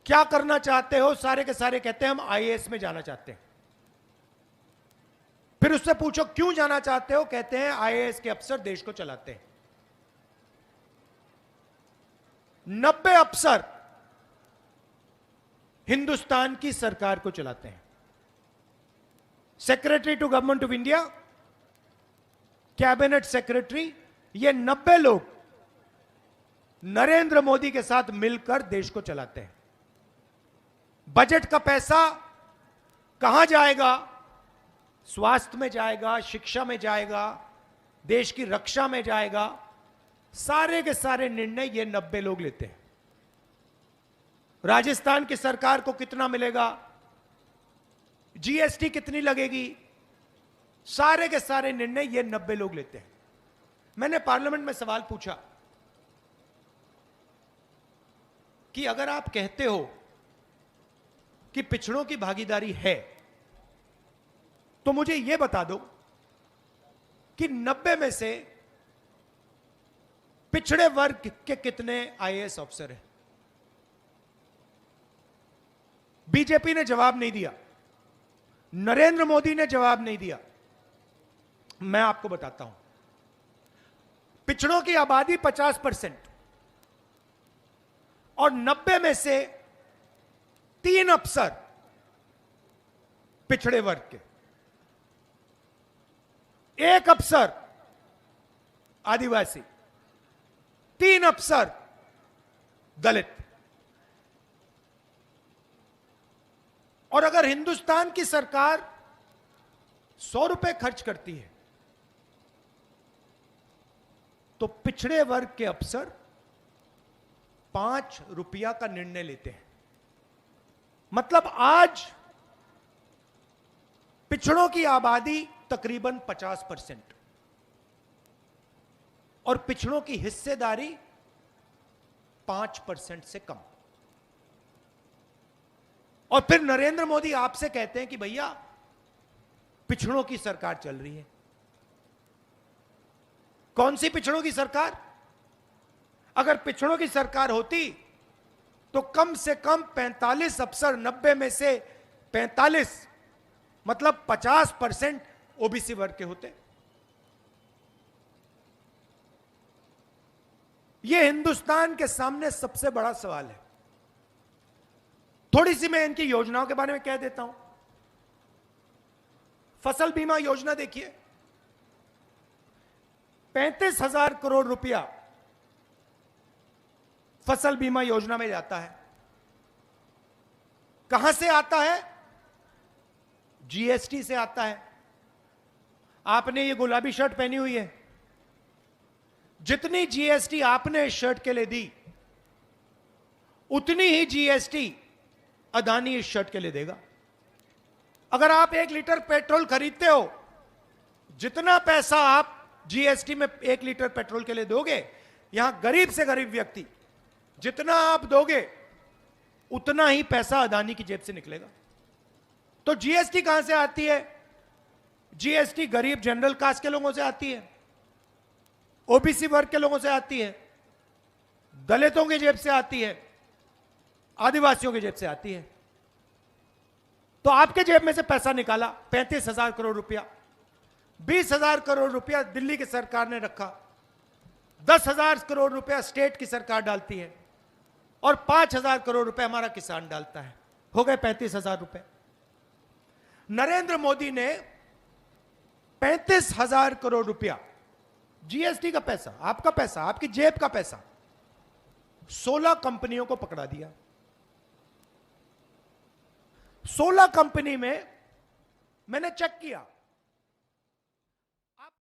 क्या करना चाहते हो? सारे के सारे कहते हैं हम आईएएस में जाना चाहते हैं। फिर उससे पूछो क्यों जाना चाहते हो? कहते हैं आईएएस के अफसर देश को चलाते हैं। 90 अफसर हिंदुस्तान की सरकार को चलाते हैं। Secretary to government of India, cabinet secretary, ये 90 लोग नरेंद्र मोदी के साथ मिलकर देश को चलाते हैं। बजट का पैसा कहां जाएगा? स्वास्थ्य में जाएगा, शिक्षा में जाएगा, देश की रक्षा में जाएगा। सारे के सारे निर्णय ये 90 लोग लेते हैं। राजस्थान की सरकार को कितना मिलेगा, जीएसटी कितनी लगेगी, सारे के सारे निर्णय ये 90 लोग लेते हैं। मैंने पार्लियामेंट में सवाल पूछा कि अगर आप कहते हो कि पिछड़ों की भागीदारी है, तो मुझे यह बता दो कि 90 में से पिछड़े वर्ग के कितने आईएएस अफसर हैं? बीजेपी ने जवाब नहीं दिया, नरेंद्र मोदी ने जवाब नहीं दिया। मैं आपको बताता हूं, पिछड़ों की आबादी 50% और 90 में से 3 अफसर पिछड़े वर्ग के, 1 अफसर आदिवासी, 3 अफसर दलित। और अगर हिंदुस्तान की सरकार 100 रुपए खर्च करती है तो पिछड़े वर्ग के अफसर 5 रुपया का निर्णय लेते हैं। मतलब आज पिछड़ों की आबादी तकरीबन 50% और पिछड़ों की हिस्सेदारी 5% से कम। और फिर नरेंद्र मोदी आपसे कहते हैं कि भैया पिछड़ों की सरकार चल रही है। कौन सी पिछड़ों की सरकार? अगर पिछड़ों की सरकार होती तो कम से कम 45 अफसर, 90 में से 45 मतलब 50% ओबीसी वर्ग के होते। यह हिंदुस्तान के सामने सबसे बड़ा सवाल है। थोड़ी सी मैं इनकी योजनाओं के बारे में कह देता हूं। फसल बीमा योजना देखिए, 35,000 करोड़ रुपया फसल बीमा योजना में जाता है। कहां से आता है? जीएसटी से आता है। आपने ये गुलाबी शर्ट पहनी हुई है, जितनी जीएसटी आपने इस शर्ट के लिए दी उतनी ही जीएसटी अदानी इस शर्ट के लिए देगा। अगर आप 1 लीटर पेट्रोल खरीदते हो, जितना पैसा आप जीएसटी में 1 लीटर पेट्रोल के लिए दोगे, यहां गरीब से गरीब व्यक्ति जितना आप दोगे उतना ही पैसा अदानी की जेब से निकलेगा। तो जीएसटी कहां से आती है? जीएसटी गरीब जनरल कास्ट के लोगों से आती है, ओबीसी वर्ग के लोगों से आती है, दलितों की जेब से आती है, आदिवासियों की जेब से आती है। तो आपके जेब में से पैसा निकाला 35,000 करोड़ रुपया, 20,000 करोड़ रुपया दिल्ली की सरकार ने रखा, 10,000 करोड़ रुपया स्टेट की सरकार डालती है और 5,000 करोड़ रुपया हमारा किसान डालता है। हो गए 35,000 रुपए। नरेंद्र मोदी ने 35,000 करोड़ रुपया जीएसटी का पैसा, आपका पैसा, आपकी जेब का पैसा 16 कंपनियों को पकड़ा दिया। 16 कंपनी में मैंने चेक किया,